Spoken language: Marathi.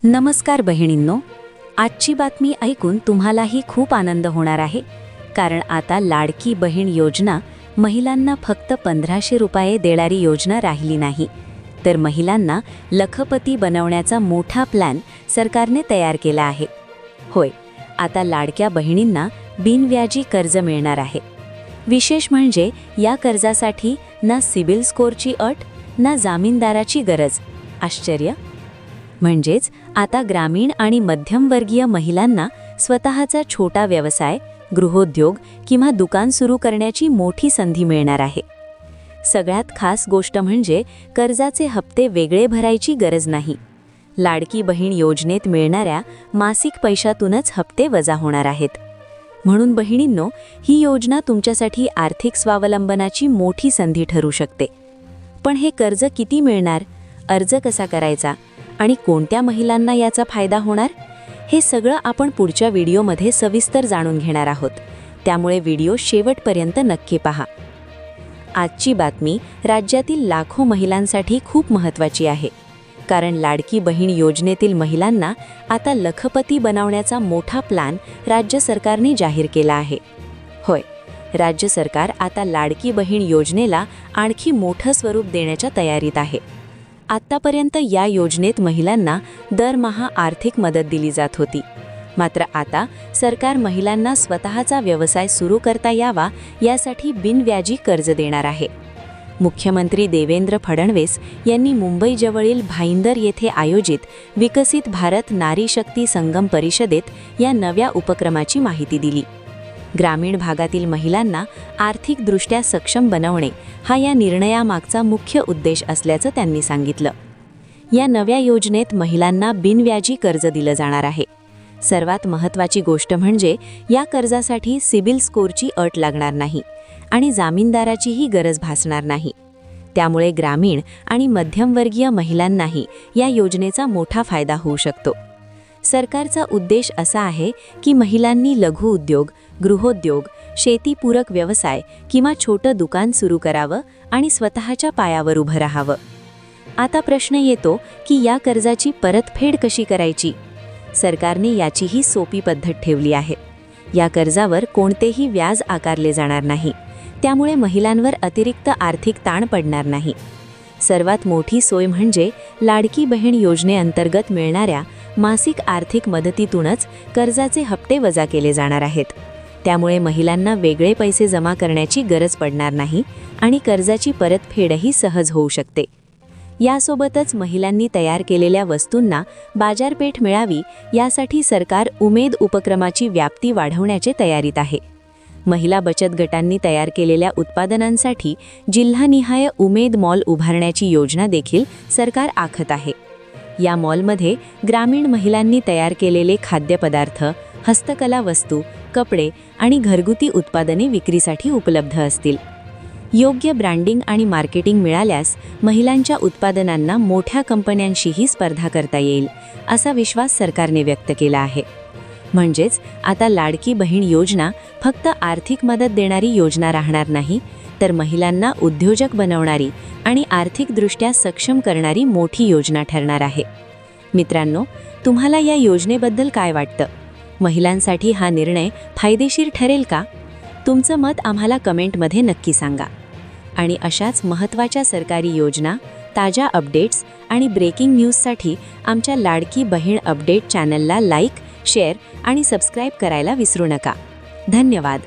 नमस्कार बहिणींनो, आजची बातमी ऐकून तुम्हालाही खूप आनंद होणार आहे, कारण आता लाडकी बहीण योजना महिलांना फक्त 1500 रुपये देणारी योजना राहिली नाही, तर महिलांना लखपती बनवण्याचा मोठा प्लॅन सरकारने तयार केला आहे. होय, आता लाडक्या बहिणींना बिनव्याजी कर्ज मिळणार आहे. विशेष म्हणजे या कर्जासाठी ना सिबिल स्कोअरची अट, ना जामीनदाराची गरज. आश्चर्य! म्हणजेच आता ग्रामीण आणि मध्यमवर्गीय महिलांना स्वतःचा छोटा व्यवसाय, गृहोद्योग किंवा दुकान सुरू करण्याची मोठी संधी मिळणार आहे. सगळ्यात खास गोष्ट म्हणजे कर्जाचे हप्ते वेगळे भरायची गरज नाही. लाडकी बहीण योजनेत मिळणाऱ्या मासिक पैशातूनच हप्ते वजा होणार आहेत. म्हणून बहिणींनो, ही योजना तुमच्यासाठी आर्थिक स्वावलंबनाची मोठी संधी ठरू शकते. पण हे कर्ज किती मिळणार, अर्ज कसा करायचा आणि कोणत्या महिलांना याचा फायदा होणार, हे सगळं आपण पुढच्या व्हिडिओमध्ये सविस्तर जाणून घेणार आहोत. त्यामुळे व्हिडिओ शेवटपर्यंत नक्की पहा. आजची बातमी राज्यातील लाखो महिलांसाठी खूप महत्त्वाची आहे, कारण लाडकी बहीण योजनेतील महिलांना आता लखपती बनवण्याचा मोठा प्लॅन राज्य सरकारने जाहीर केला आहे. होय, राज्य सरकार आता लाडकी बहीण योजनेला आणखी मोठं स्वरूप देण्याच्या तयारीत आहे. आत्तापर्यंत या योजनेत महिलांना दरमहा आर्थिक मदत दिली जात होती. मात्र आता सरकार महिलांना स्वतःचा व्यवसाय सुरू करता यावा यासाठी बिनव्याजी कर्ज देणार आहे. मुख्यमंत्री देवेंद्र फडणवीस यांनी मुंबईजवळील भाईंदर येथे आयोजित विकसित भारत नारी शक्ती संगम परिषदेत या नव्या उपक्रमाची माहिती दिली. ग्रामीण भागातील महिलांना आर्थिकदृष्ट्या सक्षम बनवणे हा या निर्णयामागचा मुख्य उद्देश असल्याचं त्यांनी सांगितलं. या नव्या योजनेत महिलांना बिनव्याजी कर्ज दिलं जाणार आहे. सर्वात महत्त्वाची गोष्ट म्हणजे या कर्जासाठी सिबिल स्कोअरची अट लागणार नाही आणि जामीनदाराचीही गरज भासणार नाही. त्यामुळे ग्रामीण आणि मध्यमवर्गीय महिलांनाही या योजनेचा मोठा फायदा होऊ शकतो. सरकारचा उद्देश असा आहे की महिलांनी लघु उद्योग, गृहोद्योग, शेतीपूरक व्यवसाय किंवा छोटं दुकान सुरू करावं आणि स्वतःच्या पायावर उभं राहावं. आता प्रश्न येतो की या कर्जाची परतफेड कशी करायची. सरकारने याचीही सोपी पद्धत ठेवली आहे. या कर्जावर कोणतेही व्याज आकारले जाणार नाही, त्यामुळे महिलांवर अतिरिक्त आर्थिक ताण पडणार नाही. सर्वात मोठी सोय म्हणजे लाडकी बहीण योजनेअंतर्गत मिळणाऱ्या मासिक आर्थिक मदतीतूनच कर्जाचे हप्ते वजा केले जाणार आहेत. त्यामुळे महिलांना वेगळे पैसे जमा करण्याची गरज पडणार नाही आणि कर्जाची परतफेडही सहज होऊ शकते. यासोबतच महिलांनी तयार केलेल्या वस्तूंना बाजारपेठ मिळावी यासाठी सरकार उमेद उपक्रमाची व्याप्ती वाढवण्याचे तयारीत आहे. महिला बचत गटांनी तयार केलेल्या उत्पादनांसाठी जिल्हानिहाय उमेद मॉल उभारण्याची योजना देखील सरकार आखत आहे. या मॉलमध्ये ग्रामीण महिलांनी तयार केलेले खाद्यपदार्थ, हस्तकला वस्तू, कपडे आणि घरगुती उत्पादने विक्रीसाठी उपलब्ध असतील. योग्य ब्रँडिंग आणि मार्केटिंग मिळाल्यास महिलांच्या उत्पादनांना मोठ्या कंपन्यांशीही स्पर्धा करता येईल, असा विश्वास सरकारने व्यक्त केला आहे. म्हणजेच आता लाडकी बहीण योजना फक्त आर्थिक मदत देणारी योजना राहणार नाही, तर महिलांना उद्योजक बनवणारी आणि आर्थिकदृष्ट्या सक्षम करणारी मोठी योजना ठरणार आहे. मित्रांनो, तुम्हाला या योजनेबद्दल काय वाटतं? महिलांसाठी हा निर्णय फायदेशीर ठरेल का? तुमचं मत आम्हाला कमेंटमध्ये नक्की सांगा. आणि अशाच महत्त्वाच्या सरकारी योजना, ताज्या अपडेट्स आणि ब्रेकिंग न्यूजसाठी आमच्या लाडकी बहीण अपडेट चॅनलला लाईक, शेअर आणि सबस्क्राईब करायला विसरू नका. धन्यवाद.